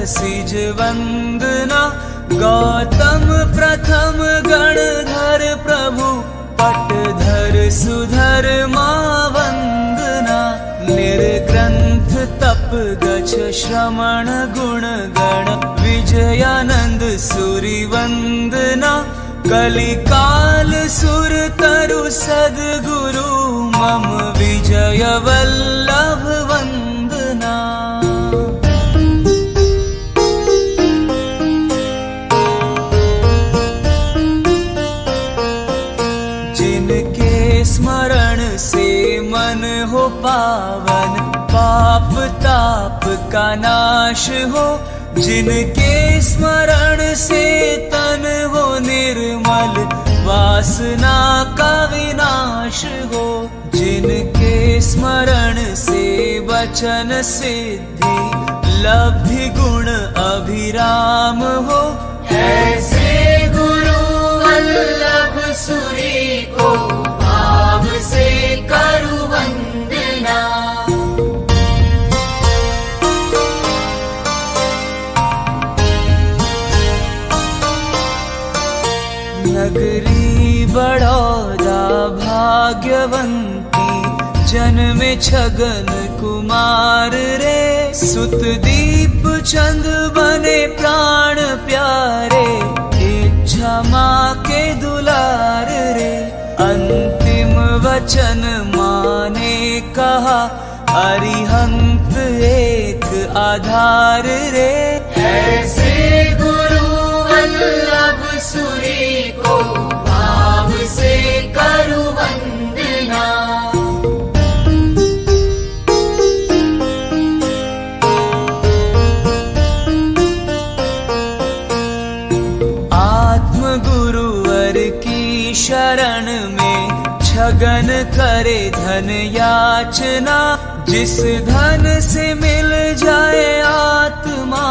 सिज वंदना। गौतम प्रथम गणधर प्रभु पटधर सुधर मां वंदना। निर्ग्रंथ तप गच्छ श्रमण गुण गण विजयानंद सूरि वंदना। कलिकाल सुर तरु सद्गुरु मम विजय वल्लभ वंदना। जिनके स्मरण से मन हो पावन, पाप ताप का नाश हो। जिनके स्मरण से तन हो निर्मल, वासना का विनाश हो। जिनके स्मरण से वचन सिद्धि, लब्धि गुण अभिराम हो। ऐसे गुरु वल्लभ सूरि को भाव से करु वंदना। नगरी बड़ौदा भाग्यवंती, जन्मे छगन कुमार रे। सुत दीप चंद बने प्राण प्यारे, इच्छा माँ के दुलार रे। अंतिम वचन माँ ने कहा, अरिहंत एक आधार रे। ऐसे गुरु वल्लभ सूरि को भाव से करु वंदना। आत्म गुरुवर की शरण में छगन करे धन याचना। जिस धन से मिल जाए आत्मा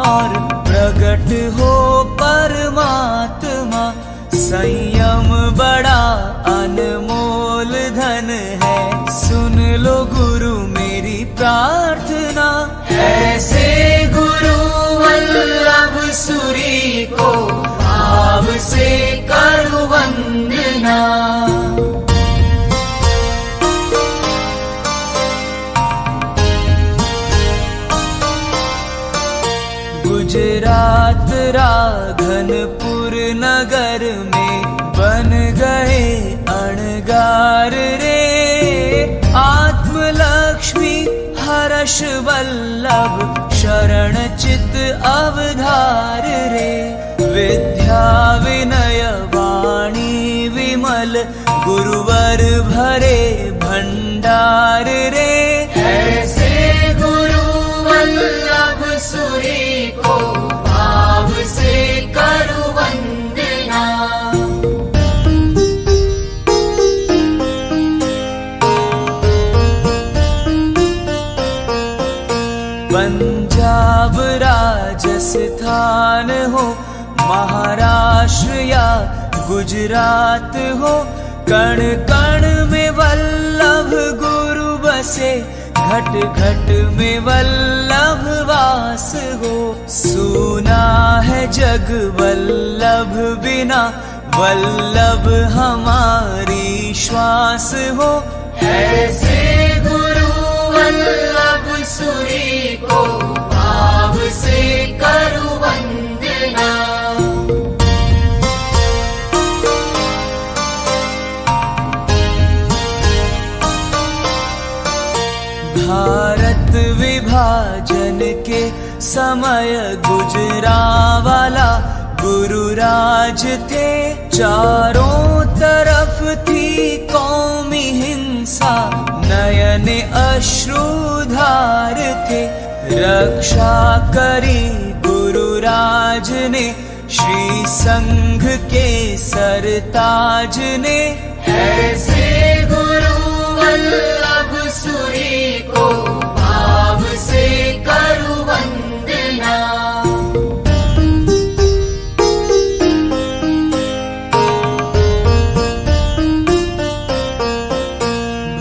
और प्रगट हो परमात्मा। संयम बड़ा अनमोल धन है, सुन लो गुरु मेरी प्रार्थना। ऐसे गुरु वल्लभ सूरि को भाव से करु वंदना। गुजरात राघनपुर नगर में बन गए अणगार रे। आत्मलक्ष्मी हर्ष वल्लभ शरण चित अवधार रे। विद्या विनय वाणी विमल, गुरुवर भरे भंडार रे। ऐसे गुरु वल्लभ सूरि को भाव से करु वंदना। पंजाब राजस्थान हो, महाराष्ट्र या गुजरात हो। कण कण में वल्लभ गुरु बसे, घट घट में वल्लभ वास हो। सुना है जग वल्लभ बिना, वल्लभ हमारी श्वास हो। ऐसे गुरु वल्लभ सूरि को भाव से करु वंदना। भारत विभाजन के समय गुजरांवाला गुरु राज थे। चारों तरफ थी कौमी हिंसा, नयन अश्रुधार थे। रक्षा करी गुरु राज ने, श्री संघ के सरताज ने। ऐसे गुरु वल्लभ सूरि को भाव से करु वंदना।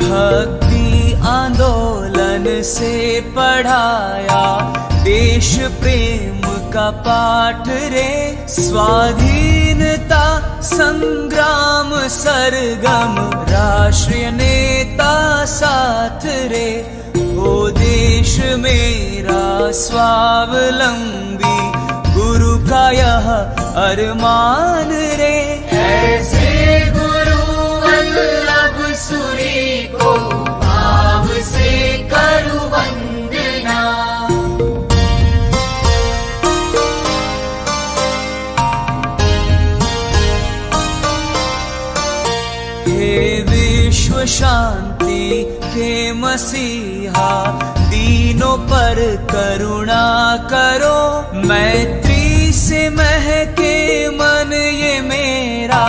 भक्ति आंदोलन से पढ़ाया, देश प्रेम का पाठ रे, स्वाधीनता संग्राम सरगम राष्ट्रीय नेता साथ रे। ओ देश मेरा स्वावलंबी, गुरु का यह अरमान रे। ऐसे गुरु वल्लभ सूरी को भाव से करूं वंदना। हे विश्व शांति के मसीहा, दीनों पर करुणा करो। मैत्री से महके मन ये मेरा,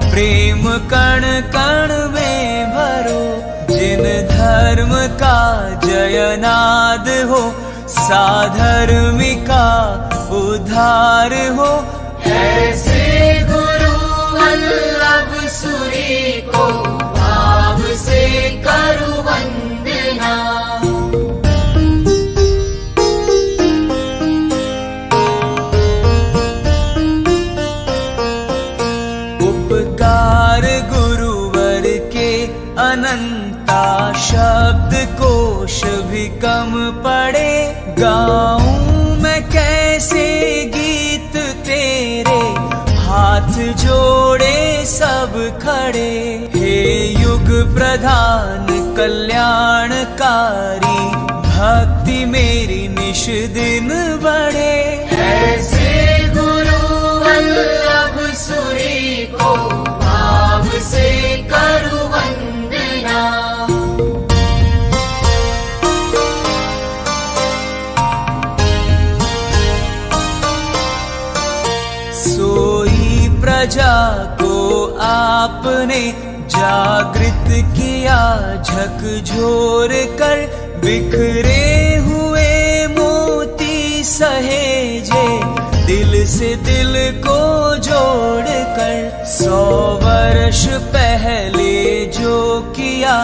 प्रेम कण कण में भरो। जिन धर्म का जयनाद हो, साधर्मिका उद्धार हो। ऐसे गुरु वल्लभ सूरी को भाव से करूं वंदना। उपकार गुरुवर के अनंता, शब्द कोश भी कम पड़े। गाऊं मैं कैसे गीत तेरे, हाथ जोड़े सब खड़े। हे युग प्रधान कल्याणकारी, भक्ति मेरी निश दिन बढ़े। ऐसे गुरु वल्लभ सूरी को भाव से करूं वंदना। सोई प्रजा को आपने जागृत किया, झकझोर कर बिखरे हुए मोती सहेजे। दिल से दिल को जोड़ कर 100 वर्ष पहले जो किया,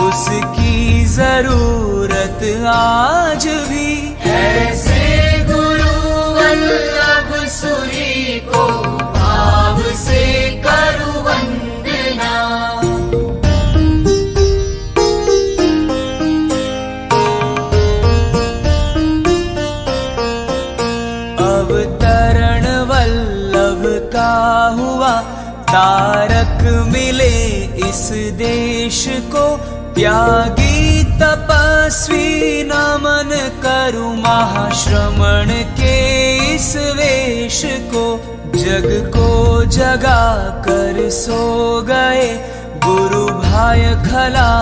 उसकी जरूरत आज भी। ऐसे गुरु वल्लभ सूरी को भाव से करूं वंदना। अवतरण वल्लभ का हुआ, तारक मिले इस देश को। त्यागी तपस्वी नमन करूं, महाश्रमण के इस वेश को। जग को जगा कर सो गए, गुरु भाय खला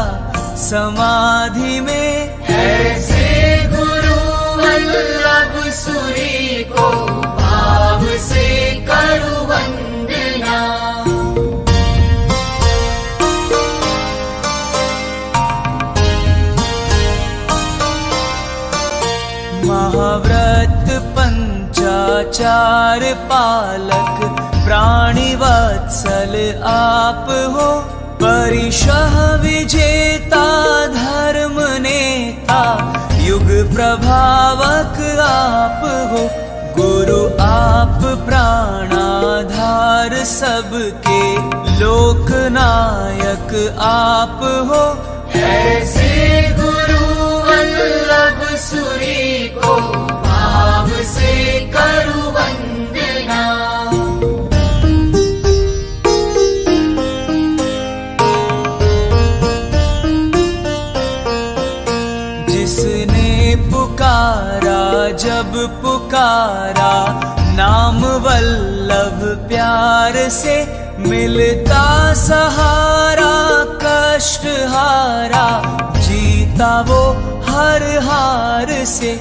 समाधि में। ऐसे गुरु वल्लभ सूरी को भाव से करूं वंदना। महाव्रत पंचाचार पालक, प्राणी वत्सल आप हो। परिशह विजेता धर्म नेता, युग प्रभावक आप हो। गुरु आप प्राणाधार सबके, लोकनायक आप हो। ऐसे गुरु वल्लभ सूरी को भाव से करूं वंदना। जिसने पुकारा जब पुकारा, नाम वल्लभ प्यार से। मिलता सहारा कष्ट हारा, जीता वो हर हार से।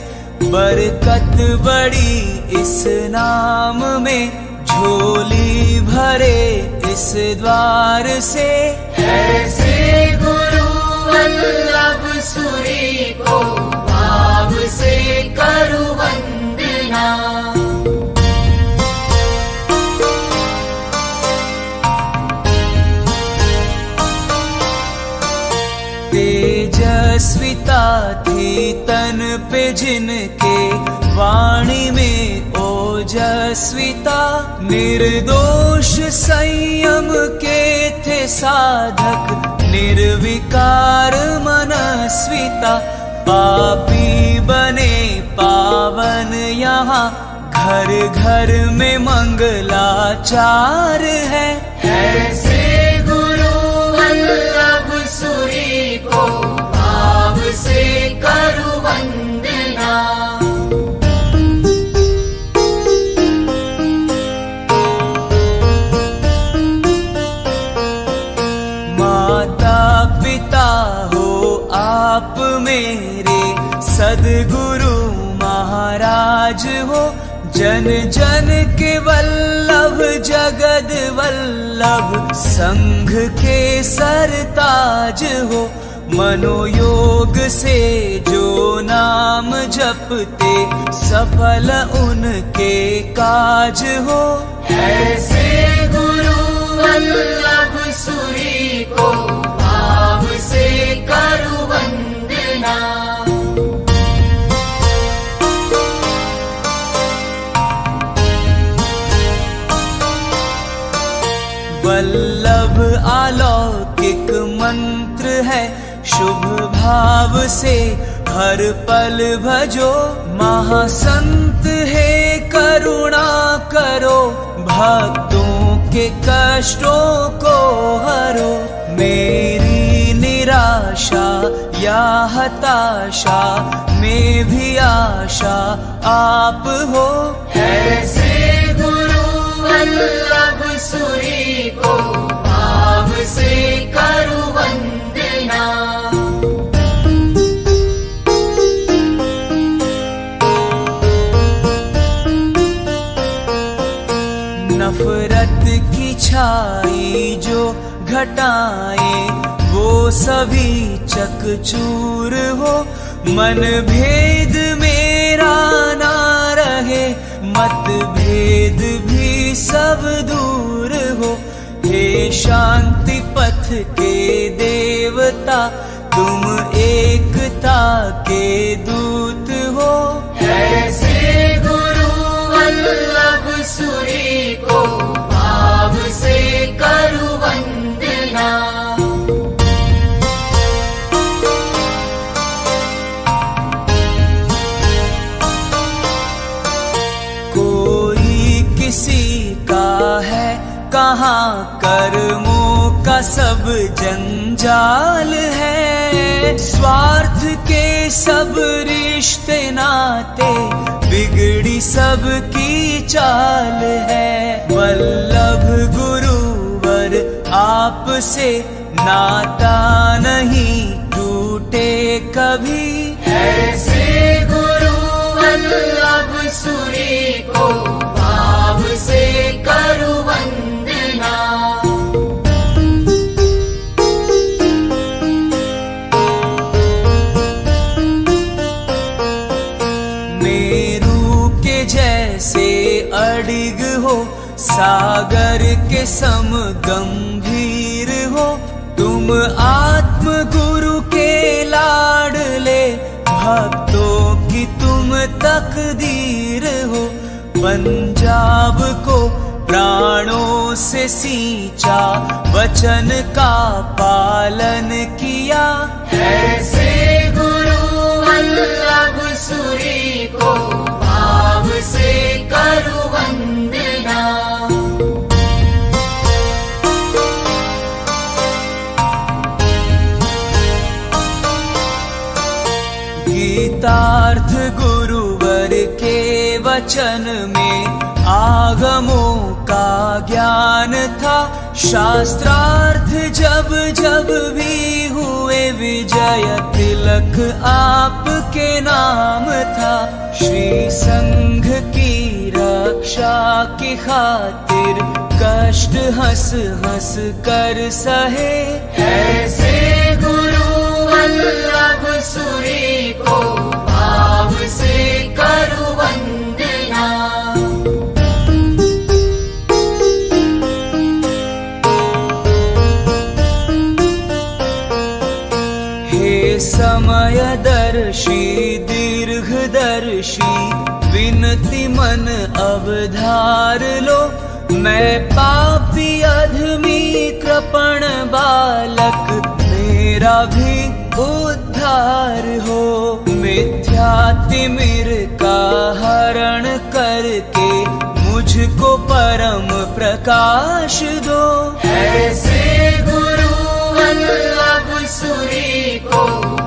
बरकत बड़ी इस नाम में, झोली भरे इस द्वार से। ऐसे गुरु वल्लभ सूरी को भाव से करूं वंदना। तेजस्विता थी तन पे जिनके, वाणी मनस्विता, निर्दोष संयम के थे साधक, निर्विकार मनस्विता। पापी बने पावन यहाँ, घर घर में मंगलाचार है। ऐसे गुरु वल्लभ सूरी को भाव से करूं वंदना। माता पिता हो आप मेरे, सद्गुरु महाराज हो, जन जन के वल्लभ जगद वल्लभ, संघ के सरताज हो। मनोयोग से जो नाम जपते, सफल उनके काज हो। ऐसे गुरु वल्लभ सूरी को भाव से करूं वंदना। वल्लभ अलौकिक मंत्र है, शुभ भाव से हर पल भजो। महासंत है करुणा करो, भक्तों के कष्टों को हरो। मेरी निराशा या हताशा में भी आशा आप हो। ऐसे गुरु वल्लभ सूरी को भाव से करूं वंदना। नफरत की छाई जो घटाए, वो सभी चकचूर हो। मन भेद मेरा ना रहे, मत भेद भी सब दूर हो। हे शांति पथ के देवता, तुम एकता के दूत हो। ऐसे गुरु वल्लभ सूरी को भाव से करूं वंदना। कोई किसी का है कहाँ, कर्मों का सब जंजाल है। स्वार्थ के सब रिश्ते नाते, बिगड़ी सबकी चाल है। वल्लभ गुरुवर आपसे नाता नहीं टूटे कभी। ऐसे गुरु वल्लभ सूरी को भाव से करूं वंदना। मेरू के जैसे अडिग हो, सागर के सम गंभीर हो। तुम आत्म गुरु के लाडले, भक्तों की तुम तकदीर हो। पंजाब को प्राणों से सींचा, वचन का पालन किया। ऐसे गुरु वल्लभ सूरी को भाव से करूं वंदना। गीतार्थ गुरुवर के वचन में आगमों का ज्ञान था। शास्त्रार्थ जब जब भी हुए, विजय तिलक आपके नाम था। श्री संघ की रक्षा की खातिर, कष्ट हंस हंस कर सहे। ऐसे गुरु वल्लभ सूरी को भाव से करूं वंदना। हे समयदर्शी दीर्घदर्शी, विनती मन अवधार लो, मैं पापी अधमी कृपण बालक, मेरा भी उद्धार हो। मिथ्यातिमिर का हरण करके मुझको परम प्रकाश दो। ऐसे गुरु वल्लभ सुरी को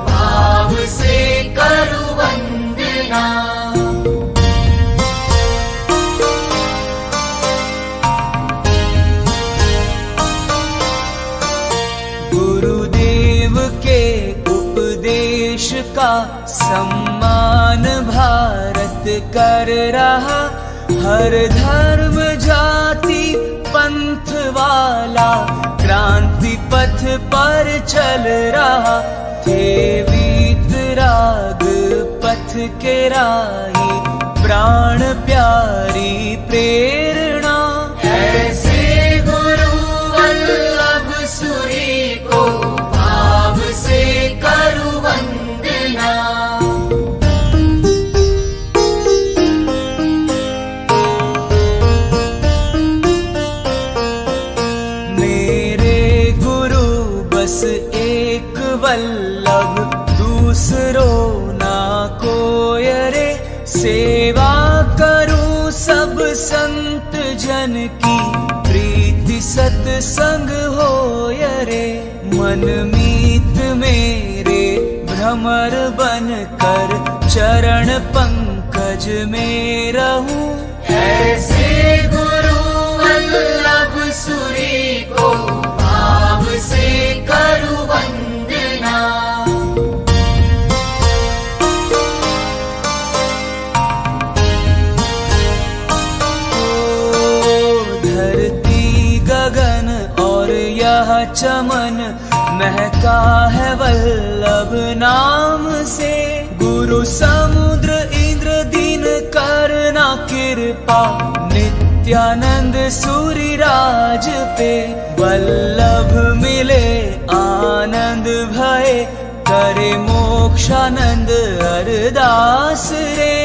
भाव से करूं वंदना। गुरुदेव के उपदेश का सम्मान भारत कर रहा, हर धर्म जाति पंथ वाला क्रांति पथ पर चल रहा। थे वीतराग पथ के राही, प्राण प्यारी प्रेरणा। ऐसे गुरु वल्लभ सुरी को भाव से करूं वंदना। एक वल्लभ दूसरों ना कोय रे, सेवा करूं सब संत जन की, प्रीति सत्संग होय रे। मन मीत मेरे भ्रमर बन कर, चरण पंकज में रहूं। ऐसे गुरु वल्लभ सुरी को भाव से करूं वंदना। धरती गगन और यह चमन महका है वल्लभ नाम से। गुरु समुद्र इंद्र दिन करना कृपा, नित्यानंद सूरिराज पे। वल्लभ मिले आनंद भय, करे मोक्षानंद अरदास रे।